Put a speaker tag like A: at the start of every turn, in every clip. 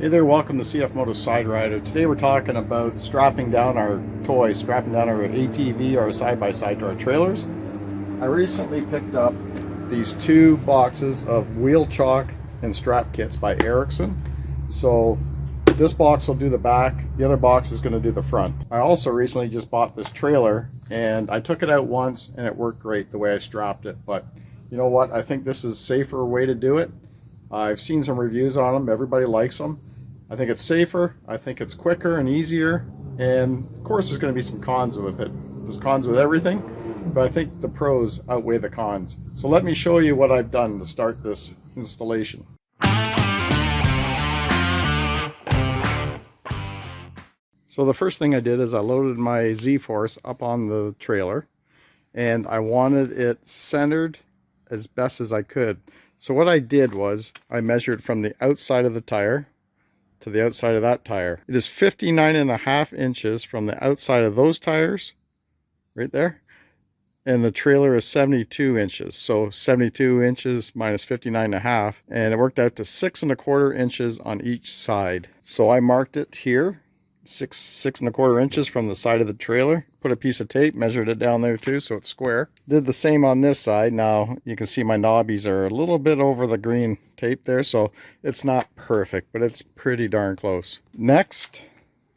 A: Hey there, welcome to CFMOTO Side Rider. Today we're talking about strapping down our toys, strapping down our ATV or side-by-side to our trailers. I recently picked up these two boxes of wheel chock and strap kits by Erickson. So this box will do the back, the other box is going to do the front. I also recently just bought this trailer and I took it out once and it worked great the way I strapped it. But you know what, I think this is a safer way to do it. I've seen some reviews on them, everybody likes them. I think it's safer, I think it's quicker and easier, and of course there's going to be some cons with it. There's cons with everything, but I think the pros outweigh the cons. So let me show you what I've done to start this installation. So the first thing I did is I loaded my ZFORCE up on the trailer, and I wanted it centered as best as I could. So what I did was I measured from the outside of the tire to the outside of that tire. It is 59.5 inches from the outside of those tires, right there, and the trailer is 72 inches. So 72 inches minus 59.5, and it worked out to 6.25 inches on each side. So I marked it here, 6.25 inches from the side of the trailer. Put a piece of tape, measured it down there too, so it's square. Did the same on this side. Now you can see my knobbies are a little bit over the green tape there, so it's not perfect, but it's pretty darn close. Next,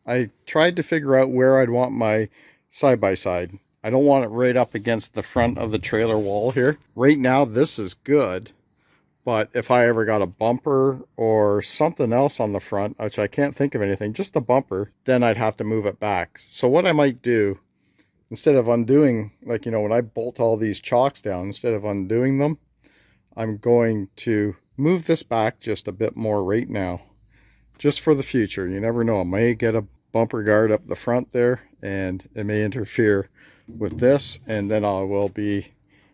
A: I tried to figure out where I'd want my side-by-side. I don't want it right up against the front of the trailer wall here. Right now this is good, but if I ever got a bumper or something else on the front, which I can't think of anything, just a bumper, then I'd have to move it back. So what I might do, instead of undoing, like, you know, when I bolt all these chocks down, instead of undoing them, I'm going to move this back just a bit more right now, just for the future. You never know, I may get a bumper guard up the front there and it may interfere with this, and then I will be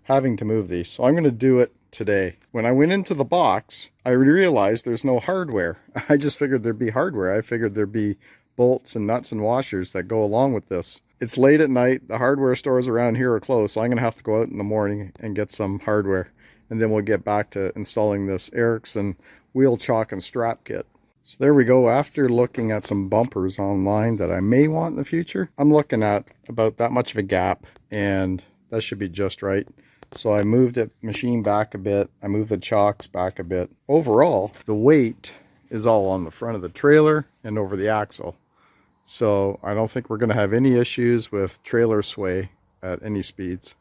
A: having to move these. So I'm going to do it today. When I went into the box, I realized there's no hardware. I just figured there'd be hardware. I figured there'd be bolts and nuts and washers that go along with this. It's late at night. The hardware stores around here are closed, so I'm going to have to go out in the morning and get some hardware. And then we'll get back to installing this Erickson wheel chock and strap kit. So there we go. After looking at some bumpers online that I may want in the future, I'm looking at about that much of a gap, and that should be just right. So I moved it, machine back a bit. I moved the chocks back a bit. Overall, the weight is all on the front of the trailer and over the axle. So I don't think we're going to have any issues with trailer sway at any speeds.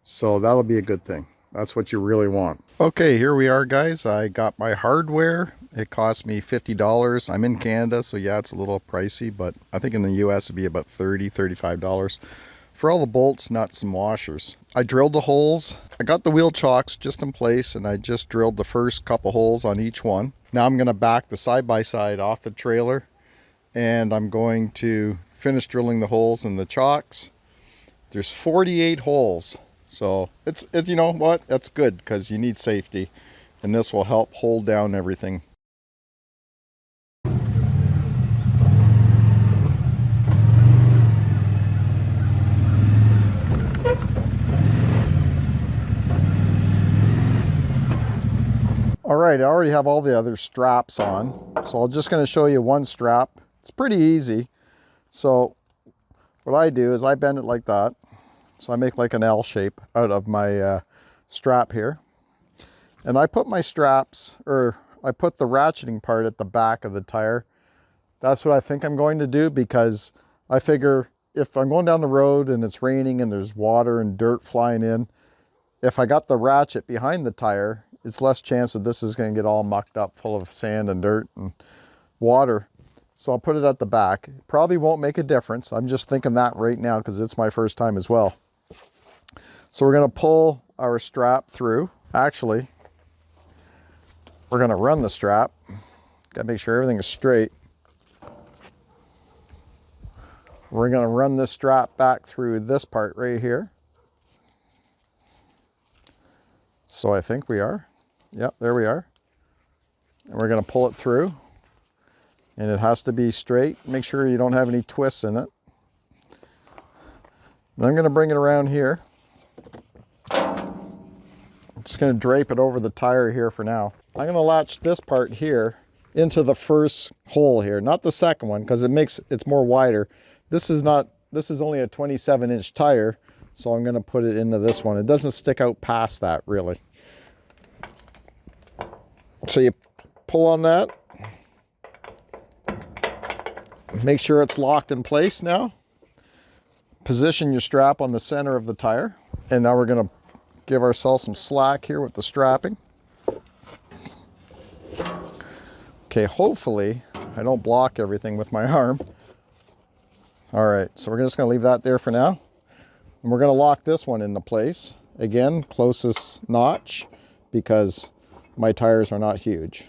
A: So that'll be a good thing. That's what you really want. Okay, here we are, guys. I got my hardware. It cost me $50. I'm in Canada, so yeah, it's a little pricey, but I think in the US it'd be about $30, $35 for all the bolts, nuts, and washers. I drilled the holes. I got the wheel chocks just in place, and I just drilled the first couple holes on each one. Now I'm going to back the side-by-side off the trailer, and I'm going to finish drilling the holes in the chocks. There's 48 holes. So it's you know what, that's good because you need safety, and this will help hold down everything. All right, I already have all the other straps on, so I'm just going to show you one strap. It's pretty easy. So what I do is I bend it like that. So I make like an L shape out of my strap here. And I put my straps, or I put the ratcheting part at the back of the tire. That's what I think I'm going to do, because I figure if I'm going down the road and it's raining and there's water and dirt flying in, if I got the ratchet behind the tire, it's less chance that this is going to get all mucked up full of sand and dirt and water. So I'll put it at the back. It probably won't make a difference. I'm just thinking that right now because it's my first time as well. So we're going to pull our strap through. Actually, we're going to run the strap. Got to make sure everything is straight. We're going to run this strap back through this part right here. So I think we are. Yep, there we are. And we're going to pull it through. And it has to be straight. Make sure you don't have any twists in it. And I'm going to bring it around here. I'm just going to drape it over the tire here for now. I'm going to latch this part here into the first hole here, not the second one, because it's more wider. This is only a 27-inch tire, so I'm going to put it into this one. It doesn't stick out past that really. So you pull on that. Make sure it's locked in place now. Position your strap on the center of the tire. And now we're going to give ourselves some slack here with the strapping. Okay, hopefully I don't block everything with my arm. All right, so we're just going to leave that there for now. And we're going to lock this one into place. Again, closest notch, because my tires are not huge.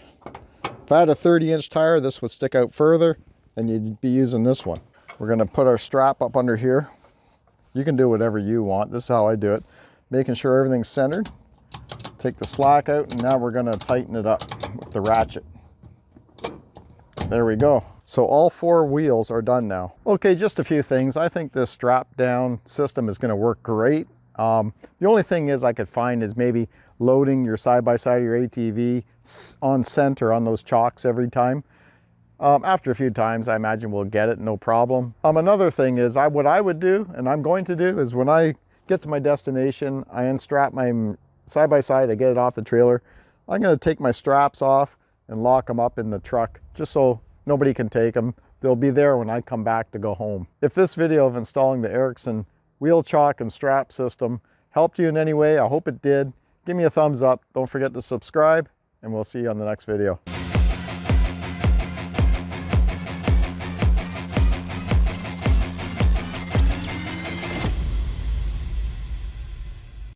A: If I had a 30-inch tire, this would stick out further, and you'd be using this one. We're going to put our strap up under here. You can do whatever you want. This is how I do it. Making sure everything's centered. Take the slack out, and now we're going to tighten it up with the ratchet. There we go. So all 4 wheels are done now. Okay, just a few things. I think this strap down system is going to work great. The only thing is I could find is maybe loading your side-by-side of your ATV on center on those chocks every time. After a few times, I imagine we'll get it, no problem. Another thing is what I would do, and I'm going to do, is when I get to my destination, I unstrap my side-by-side, I get it off the trailer. I'm going to take my straps off and lock them up in the truck, just so nobody can take them. They'll be there when I come back to go home. If this video of installing the Erickson wheel chock and strap system helped you in any way, I hope it did. Give me a thumbs up. Don't forget to subscribe, and we'll see you on the next video.